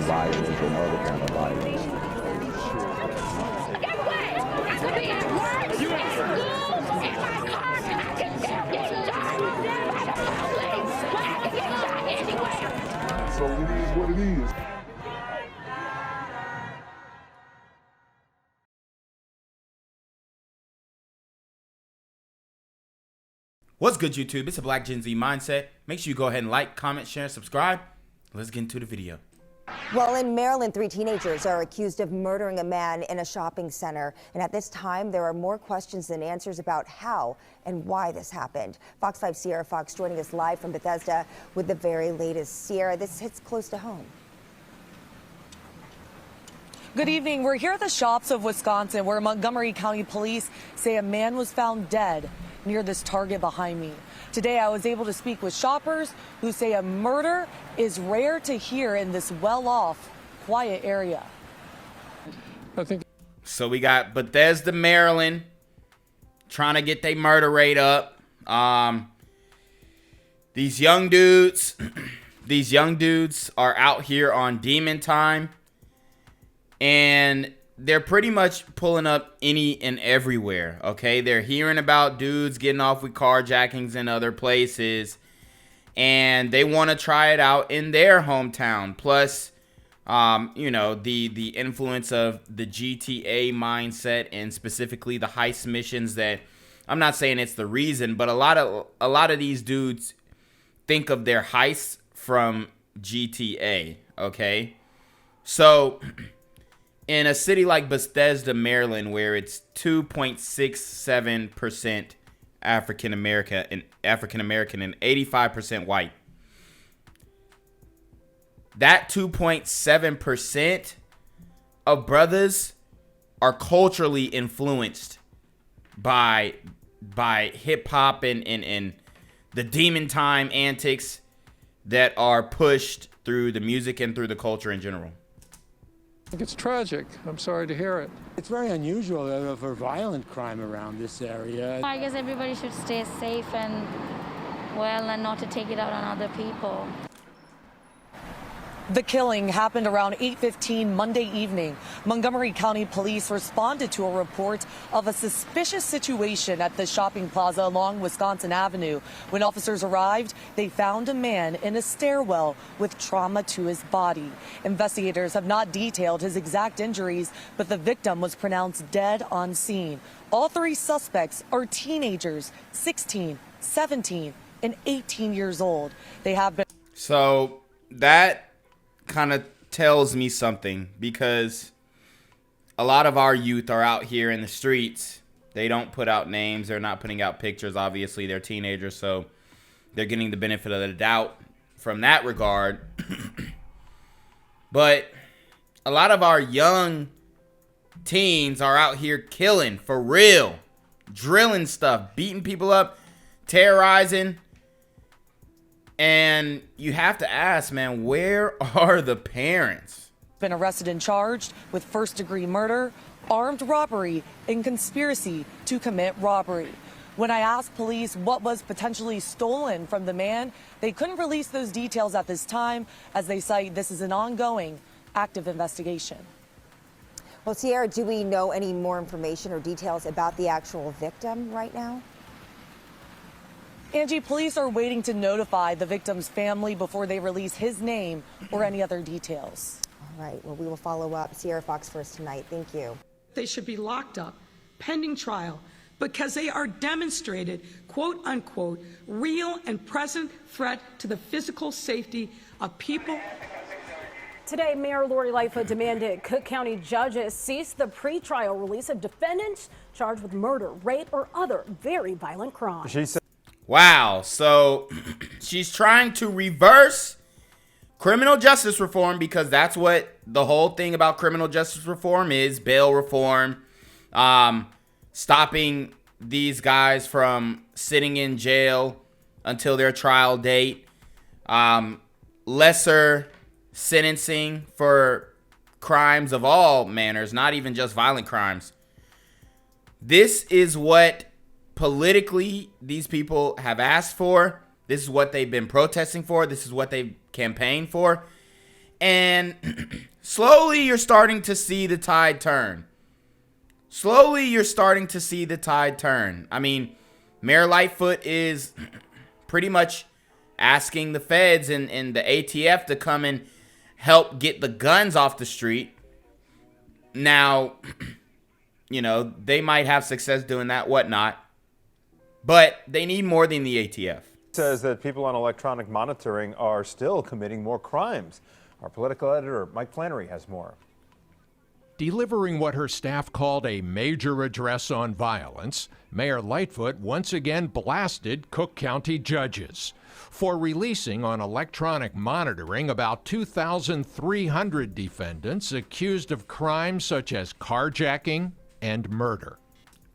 violence and other kind of violence. Get away! I could be at work, in school, in my car, I can still get shot by the police, but I can get shot anywhere. So it is what it is. What's good, YouTube? It's a Black Gen Z Mindset. Make sure you go ahead and like, comment, share, and subscribe. Let's get into the video. Well, in Maryland, 3 teenagers are accused of murdering a man in a shopping center. And at this time, there are more questions than answers about how and why this happened. Fox 5 Sierra Fox joining us live from Bethesda with the very latest. Sierra, this hits close to home. Good evening. We're here at the shops of Wisconsin, where Montgomery County Police say a man was found dead near this Target behind me. Today, I was able to speak with shoppers who say a murder is rare to hear in this well-off, quiet area. So we got Bethesda, Maryland, trying to get their murder rate up. These young dudes are out here on demon time, and they're pretty much pulling up any and everywhere, okay? They're hearing about dudes getting off with carjackings in other places, and they want to try it out in their hometown. Plus, you know, the influence of the GTA mindset, and specifically the heist missions that, I'm not saying it's the reason, but a lot of these dudes think of their heists from GTA, okay? So in a city like Bethesda, Maryland, where it's 2.67% African American and 85% white, that 2.7% of brothers are culturally influenced by hip hop and the demon time antics that are pushed through the music and through the culture in general. I think it's tragic. I'm sorry to hear it. It's very unusual for violent crime around this area. I guess everybody should stay safe and well, and not to take it out on other people. The killing happened around 8:15 Monday evening. Montgomery County Police responded to a report of a suspicious situation at the shopping plaza along Wisconsin Avenue. When officers arrived, they found a man in a stairwell with trauma to his body. Investigators have not detailed his exact injuries, but the victim was pronounced dead on scene. All 3 suspects are teenagers, 16, 17, and 18 years old. They have been... So that kind of tells me something, because a lot of our youth are out here in the streets. They don't put out names. They're not putting out pictures. Obviously, they're teenagers, so they're getting the benefit of the doubt from that regard. But a lot of our young teens are out here killing for real, drilling stuff, beating people up, terrorizing. And you have to ask, man, where are the parents? Been arrested and charged with first-degree murder, armed robbery, and conspiracy to commit robbery. When I asked police what was potentially stolen from the man, they couldn't release those details at this time, as they cite this is an ongoing, active investigation. Well, Sierra, do we know any more information or details about the actual victim right now? Angie, police are waiting to notify the victim's family before they release his name or any other details. All right, well, we will follow up. Sierra Fox first tonight. Thank you. They should be locked up, pending trial, because they are demonstrated, quote unquote, real and present threat to the physical safety of people. Today, Mayor Lori Lightfoot demanded Cook County judges cease the pretrial release of defendants charged with murder, rape, or other very violent crimes. She said, wow, so she's trying to reverse criminal justice reform, because that's what the whole thing about criminal justice reform is: bail reform, stopping these guys from sitting in jail until their trial date, lesser sentencing for crimes of all manners, not even just violent crimes. This is what politically these people have asked for. This is what they've been protesting for. This is what they've campaigned for. And slowly you're starting to see the tide turn. Slowly you're starting to see the tide turn. I mean, Mayor Lightfoot is pretty much asking the feds and the ATF to come and help get the guns off the street. Now, you know, they might have success doing that, whatnot. But they need more than the ATF. Says that people on electronic monitoring are still committing more crimes. Our political editor, Mike Flannery, has more. Delivering what her staff called a major address on violence, Mayor Lightfoot once again blasted Cook County judges for releasing on electronic monitoring about 2,300 defendants accused of crimes such as carjacking and murder.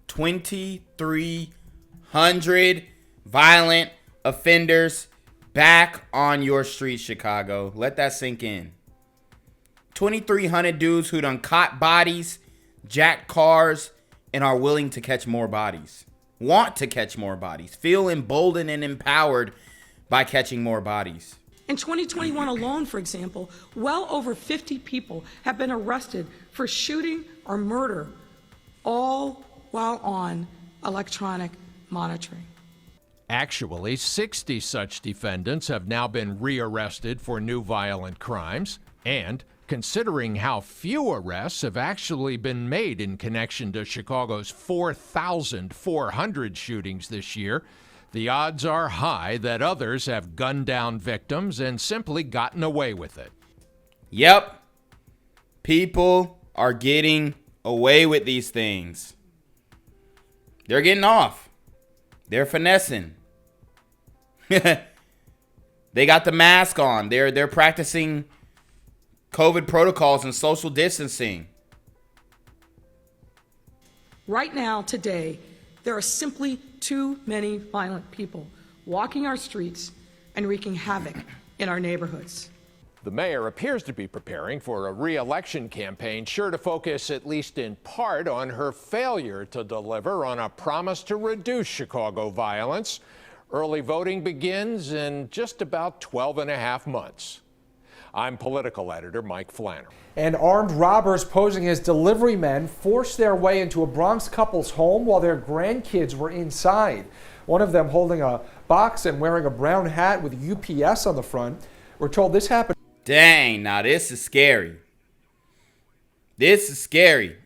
2,300 violent offenders back on your streets, Chicago. Let that sink in. 2,300 dudes who done caught bodies, jacked cars, and are willing to catch more bodies. Want to catch more bodies. Feel emboldened and empowered by catching more bodies. In 2021 alone, for example, well over 50 people have been arrested for shooting or murder, all while on electronic monitoring. Actually, 60 such defendants have now been rearrested for new violent crimes, and considering how few arrests have actually been made in connection to Chicago's 4,400 shootings this year, the odds are high that others have gunned down victims and simply gotten away with it. Yep. People are getting away with these things. They're getting off. They're finessing. They got the mask on. They're practicing COVID protocols and social distancing. Right now, today, there are simply too many violent people walking our streets and wreaking havoc in our neighborhoods. The mayor appears to be preparing for a re-election campaign sure to focus, at least in part, on her failure to deliver on a promise to reduce Chicago violence. Early voting begins in just about 12 and a half months. I'm political editor Mike Flannery. And armed robbers posing as delivery men forced their way into a Bronx couple's home while their grandkids were inside. One of them holding a box and wearing a brown hat with UPS on the front. We're told this happened. Dang, now this is scary. This is scary.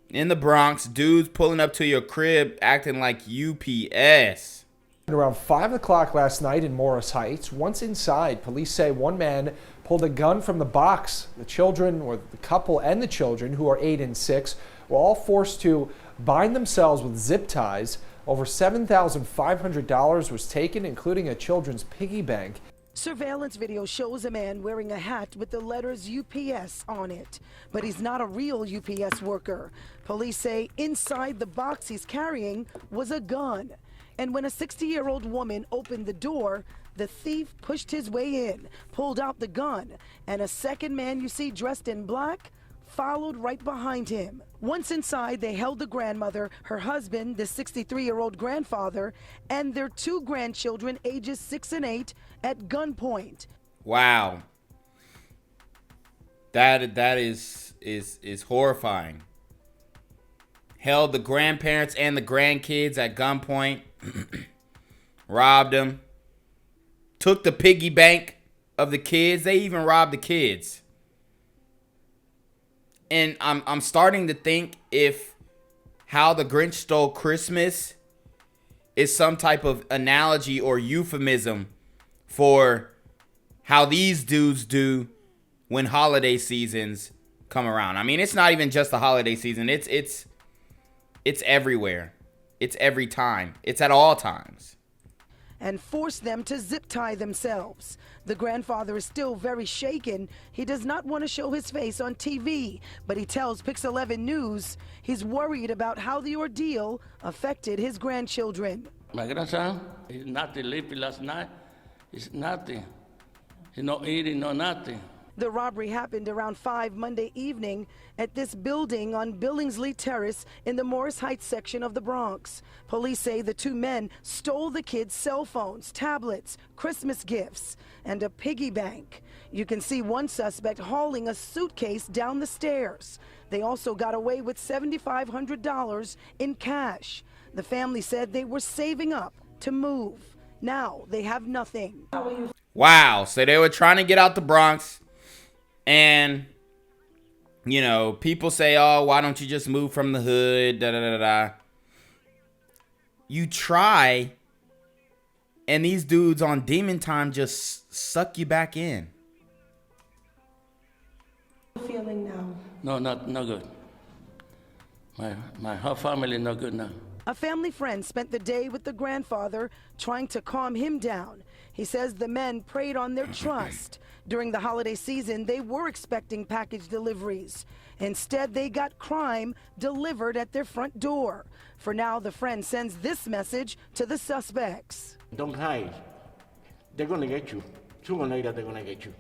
In the Bronx, dudes pulling up to your crib acting like UPS. Around 5 o'clock last night in Morris Heights. Once inside, police say one man pulled a gun from the box. The children, or the couple and the children, who are 8 and 6, were all forced to bind themselves with zip ties. Over $7,500 was taken, including a children's piggy bank. Surveillance video shows a man wearing a hat with the letters UPS on it, but he's not a real UPS worker. Police say inside the box he's carrying was a gun. And when a 60-year-old woman opened the door, the thief pushed his way in, pulled out the gun, and a second man you see dressed in black followed right behind him. Once inside, they held the grandmother, her husband, the 63-year-old grandfather, and their 2 grandchildren, ages 6 and 8, at gunpoint. Wow. That is horrifying. Held the grandparents and the grandkids at gunpoint. Robbed them. Took the piggy bank of the kids. They even robbed the kids. And I'm starting to think if How the Grinch Stole Christmas is some type of analogy or euphemism for how these dudes do when holiday seasons come around. I mean, it's not even just the holiday season. It's everywhere. It's every time. It's at all times. And force them to zip tie themselves. The grandfather is still very shaken. He does not want to show his face on TV, but he tells Pix 11 News he's worried about how the ordeal affected his grandchildren. My grandson is not sleeping last night. It's nothing. He's not eating, no nothing. The robbery happened around 5 Monday evening at this building on Billingsley Terrace in the Morris Heights section of the Bronx. Police say the two men stole the kids' cell phones, tablets, Christmas gifts, and a piggy bank. You can see one suspect hauling a suitcase down the stairs. They also got away with $7,500 in cash. The family said they were saving up to move. Now they have nothing. Wow. So they were trying to get out the Bronx. And, you know, people say, oh, why don't you just move from the hood? Da, da, da, da. You try, and these dudes on demon time just suck you back in. Feeling now? No, not good. Her family not good now. A family friend spent the day with the grandfather trying to calm him down. He says the men preyed on their trust. During the holiday season, they were expecting package deliveries. Instead, they got crime delivered at their front door. For now, the friend sends this message to the suspects. Don't hide. They're gonna get you. Sooner or later, they're gonna get you.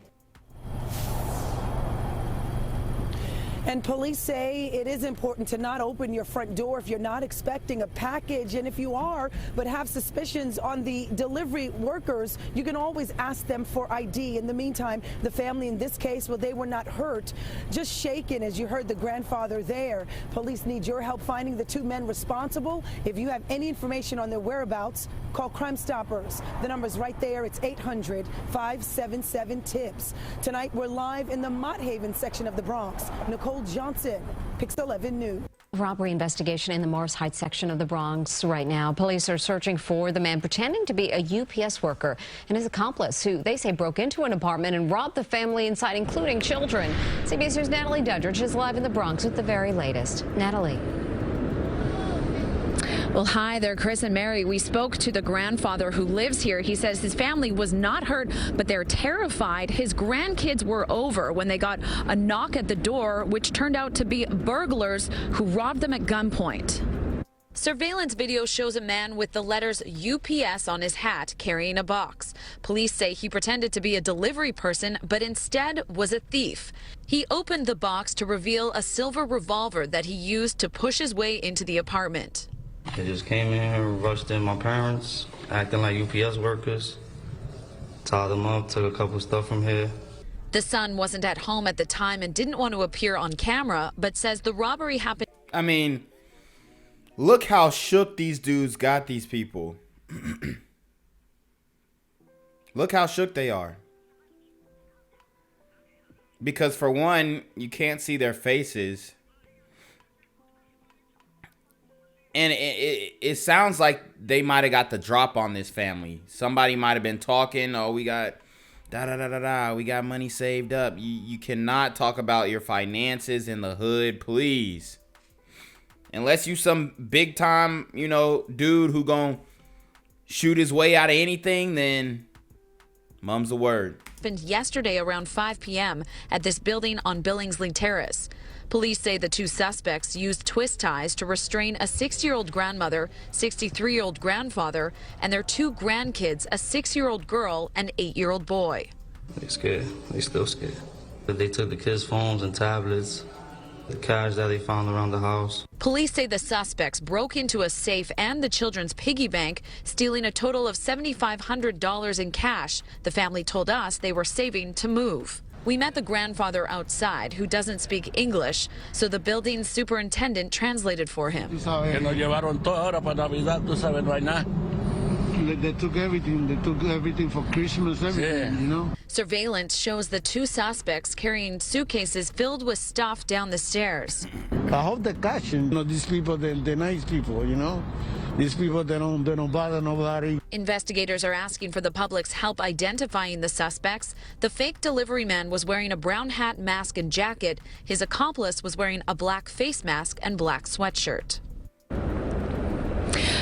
And police say it is important to not open your front door if you're not expecting a package. And if you are, but have suspicions on the delivery workers, you can always ask them for ID. In the meantime, the family in this case, well, they were not hurt, just shaken, as you heard the grandfather there. Police need your help finding the two men responsible. If you have any information on their whereabouts, call Crime Stoppers. The number's right there. It's 800-577-TIPS. Tonight, we're live in the Mott Haven section of the Bronx. Nicole Johnson, Pix 11 News. Robbery investigation in the Morris Heights section of the Bronx right now. Police are searching for the man pretending to be a UPS worker and his accomplice, who they say broke into an apartment and robbed the family inside, including children. CBS News' Natalie Dudridge is live in the Bronx with the very latest. Natalie. Well, hi there, Chris and Mary. We spoke to the grandfather who lives here. He says his family was not hurt, but they're terrified. His grandkids were over when they got a knock at the door, which turned out to be burglars who robbed them at gunpoint. Surveillance video shows a man with the letters UPS on his hat carrying a box. Police say he pretended to be a delivery person, but instead was a thief. He opened the box to reveal a silver revolver that he used to push his way into the apartment. They just came in here, rushed in my parents, acting like UPS workers, tied them up, took a couple stuff from here. The son wasn't at home at the time and didn't want to appear on camera, but says the robbery happened. I mean, look how shook these dudes got these people. Look how shook they are. Because for one, you can't see their faces. And it sounds like they might have got the drop on this family. Somebody might have been talking, oh, we got we got money saved up. You cannot talk about your finances in the hood, please. Unless you some big time, you know, dude who gonna shoot his way out of anything, then mum's the word. Happened yesterday around 5 p.m. at this building on Billingsley Terrace. Police say the two suspects used twist ties to restrain a 60-year-old grandmother, 63-year-old grandfather, and their two grandkids, a 6-year-old girl and 8-year-old boy. They scared. They still scared. They took the kids' phones and tablets, the cash that they found around the house. Police say the suspects broke into a safe and the children's piggy bank, stealing a total of $7,500 in cash. The family told us they were saving to move. We met the grandfather outside, who doesn't speak English, so the building's superintendent translated for him. They took everything. They took everything for Christmas, everything, you know? Surveillance shows the two suspects carrying suitcases filled with stuff down the stairs. I hope they catch him. You know, these people, they're nice people, you know? These people, they don't bother nobody. Investigators are asking for the public's help identifying the suspects. The fake delivery man was wearing a brown hat, mask, and jacket. His accomplice was wearing a black face mask and black sweatshirt.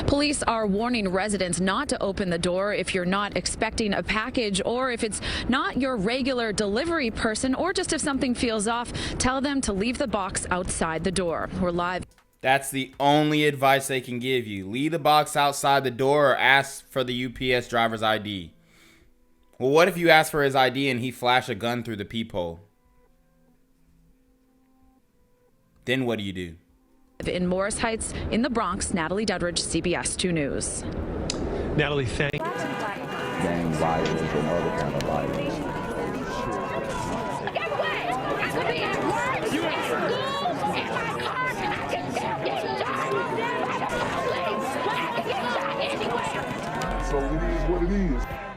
Police are warning residents not to open the door if you're not expecting a package, or if it's not your regular delivery person, or just if something feels off, tell them to leave the box outside the door. We're live. That's the only advice they can give you. Leave the box outside the door or ask for the UPS driver's ID. Well, what if you ask for his ID and he flashed a gun through the peephole? then what do you do? In Morris Heights, in the Bronx, Natalie Duddridge, CBS 2 News. Natalie, thank you. Gang violence and other kind of violence. Guess what? I could be at work, at school, in my car. I can still get shot by the police. I can get shot anywhere. So it is what it is.